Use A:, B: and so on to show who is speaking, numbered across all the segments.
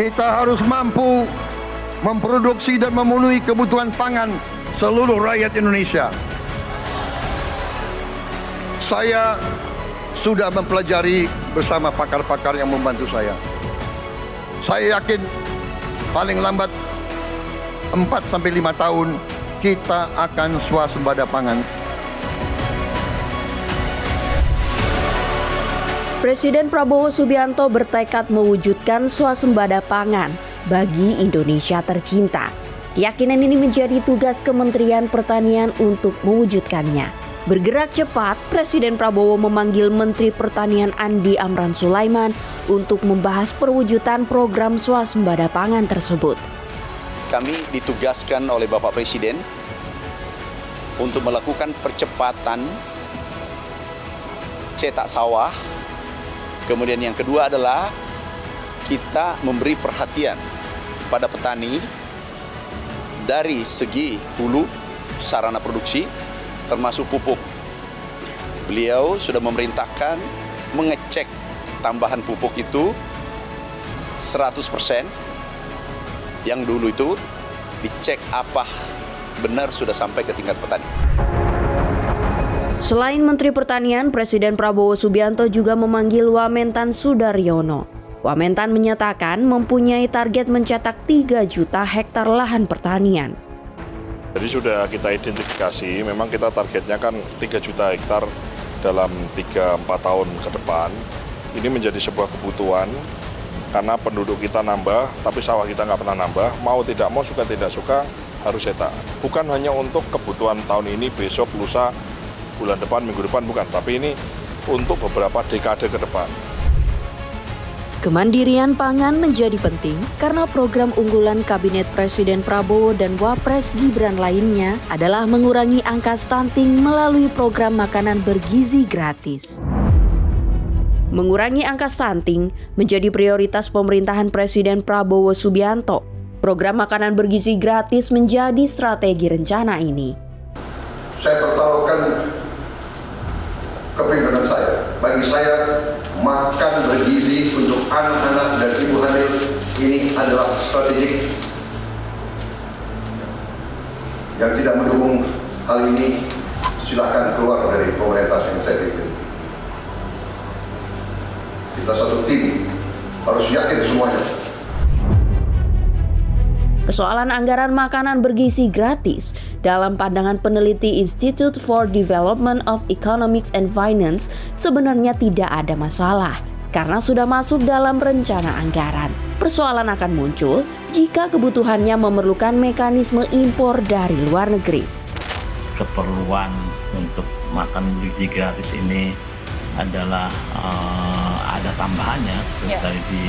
A: Kita harus mampu memproduksi dan memenuhi kebutuhan pangan seluruh rakyat Indonesia. Saya sudah mempelajari bersama pakar-pakar yang membantu saya. Saya yakin paling lambat 4-5 tahun kita akan swasembada pangan.
B: Presiden Prabowo Subianto bertekad mewujudkan swasembada pangan bagi Indonesia tercinta. Keyakinan ini menjadi tugas Kementerian Pertanian untuk mewujudkannya. Bergerak cepat, Presiden Prabowo memanggil Menteri Pertanian Andi Amran Sulaiman untuk membahas perwujudan program swasembada pangan tersebut.
C: Kami ditugaskan oleh Bapak Presiden untuk melakukan percepatan cetak sawah. Kemudian yang kedua adalah kita memberi perhatian pada petani dari segi hulu, sarana produksi, termasuk pupuk. Beliau sudah memerintahkan mengecek tambahan pupuk itu 100%. Yang dulu itu dicek apa benar sudah sampai ke tingkat petani.
B: Selain Menteri Pertanian, Presiden Prabowo Subianto juga memanggil Wamentan Sudaryono. Wamentan menyatakan mempunyai target mencetak 3 juta hektar lahan pertanian.
D: Jadi sudah kita identifikasi, memang kita targetnya kan 3 juta hektar dalam 3-4 tahun ke depan. Ini menjadi sebuah kebutuhan karena penduduk kita nambah, tapi sawah kita nggak pernah nambah. Mau tidak mau, suka tidak suka, harus cetak. Bukan hanya untuk kebutuhan tahun ini, besok, lusa, bulan depan, minggu depan, bukan. Tapi ini untuk beberapa dekade ke depan.
B: Kemandirian pangan menjadi penting karena program unggulan Kabinet Presiden Prabowo dan Wapres Gibran lainnya adalah mengurangi angka stunting melalui program makanan bergizi gratis. Mengurangi angka stunting menjadi prioritas pemerintahan Presiden Prabowo Subianto. Program makanan bergizi gratis menjadi strategi rencana ini.
A: Saya pertaruhkan kepimpinan saya. Bagi saya, makan bergizi untuk anak-anak dan ibu hamil ini adalah strategik. Yang tidak mendukung hal ini, silakan keluar dari pemerintah yang saya pimpin. Kita satu tim, harus yakin semuanya.
B: Persoalan anggaran makanan bergizi gratis dalam pandangan peneliti Institute for Development of Economics and Finance sebenarnya tidak ada masalah karena sudah masuk dalam rencana anggaran. Persoalan akan muncul jika kebutuhannya memerlukan mekanisme impor dari luar negeri.
E: Keperluan untuk makan bergizi gratis ini adalah ada tambahannya seperti tadi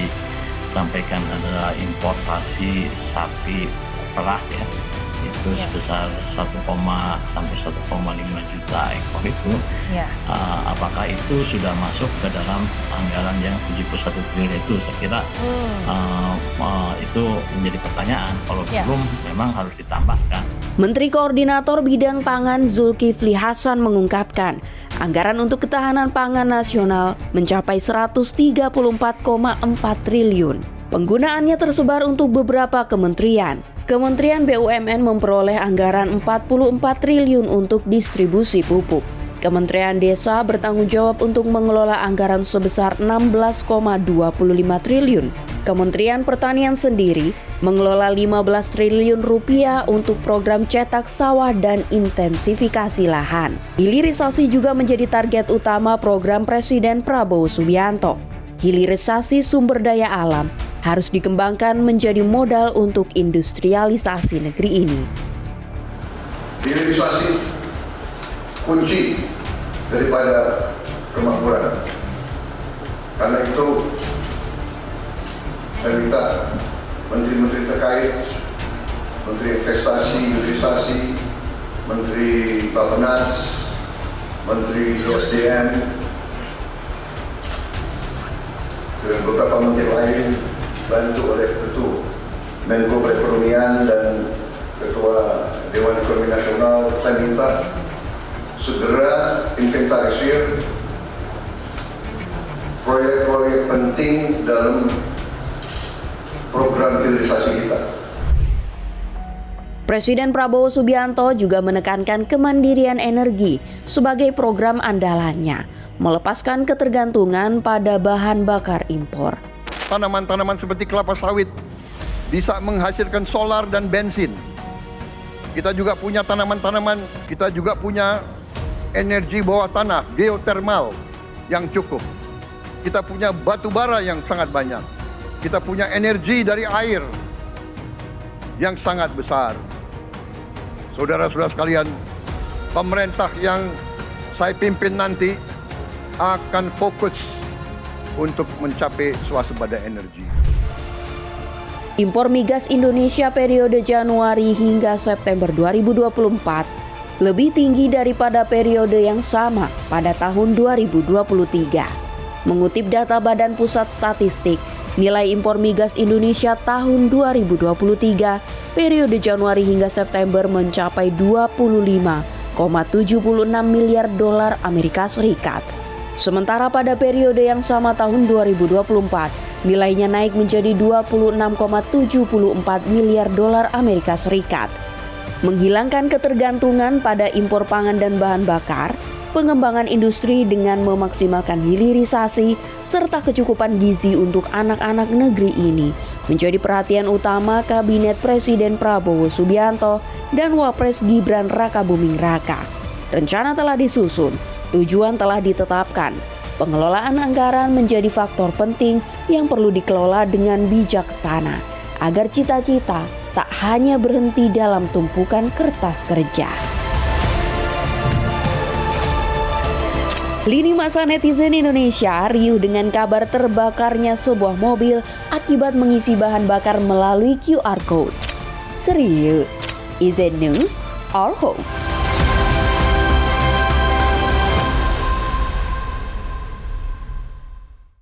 E: disampaikan, adalah importasi sapi perah ya, itu sebesar 1, sampai 1,5 juta ekor itu. Apakah itu sudah masuk ke dalam anggaran yang 71 triliun itu? Saya kira itu menjadi pertanyaan. Kalau belum, memang harus ditambahkan.
B: Menteri Koordinator Bidang Pangan Zulkifli Hasan mengungkapkan, anggaran untuk ketahanan pangan nasional mencapai 134,4 triliun. Penggunaannya tersebar untuk beberapa kementerian. Kementerian BUMN memperoleh anggaran 44 triliun untuk distribusi pupuk. Kementerian Desa bertanggung jawab untuk mengelola anggaran sebesar 16,25 triliun. Kementerian Pertanian sendiri mengelola 15 triliun rupiah untuk program cetak sawah dan intensifikasi lahan. Hilirisasi juga menjadi target utama program Presiden Prabowo Subianto. Hilirisasi sumber daya alam harus dikembangkan menjadi modal untuk industrialisasi negeri ini.
A: Hilirisasi kunci daripada kemakmuran. Karena itu saya minta menteri-menteri terkait, Menteri Investasi, Hilirisasi, Menteri Bappenas, Menteri SDM, dan beberapa menteri lain bantu oleh Ketua Menko Perekonomian dan Ketua Dewan Ekonomi Nasional. Saya minta segera inventarisir proyek-proyek penting dalam program hilirisasi kita.
B: Presiden Prabowo Subianto juga menekankan kemandirian energi sebagai program andalannya, melepaskan ketergantungan pada bahan bakar impor.
F: Tanaman-tanaman seperti kelapa sawit bisa menghasilkan solar dan bensin. Kita juga punya tanaman-tanaman, kita juga punya energi bawah tanah, geotermal yang cukup. Kita punya batu bara yang sangat banyak. Kita punya energi dari air yang sangat besar. Saudara-saudara sekalian, pemerintah yang saya pimpin nanti akan fokus untuk mencapai swasembada energi.
B: Impor migas Indonesia periode Januari hingga September 2024 lebih tinggi daripada periode yang sama pada tahun 2023. Mengutip data Badan Pusat Statistik, nilai impor migas Indonesia tahun 2023 periode Januari hingga September mencapai 25,76 miliar dolar Amerika Serikat. Sementara pada periode yang sama tahun 2024, nilainya naik menjadi 26,74 miliar dolar Amerika Serikat. Menghilangkan ketergantungan pada impor pangan dan bahan bakar, pengembangan industri dengan memaksimalkan hilirisasi, serta kecukupan gizi untuk anak-anak negeri ini menjadi perhatian utama Kabinet Presiden Prabowo Subianto dan Wapres Gibran Rakabuming Raka. Rencana telah disusun, tujuan telah ditetapkan. Pengelolaan anggaran menjadi faktor penting yang perlu dikelola dengan bijaksana agar cita-cita tak hanya berhenti dalam tumpukan kertas kerja. Lini masa netizen Indonesia riuh dengan kabar terbakarnya sebuah mobil akibat mengisi bahan bakar melalui QR Code. Serius? Is it news or hoax?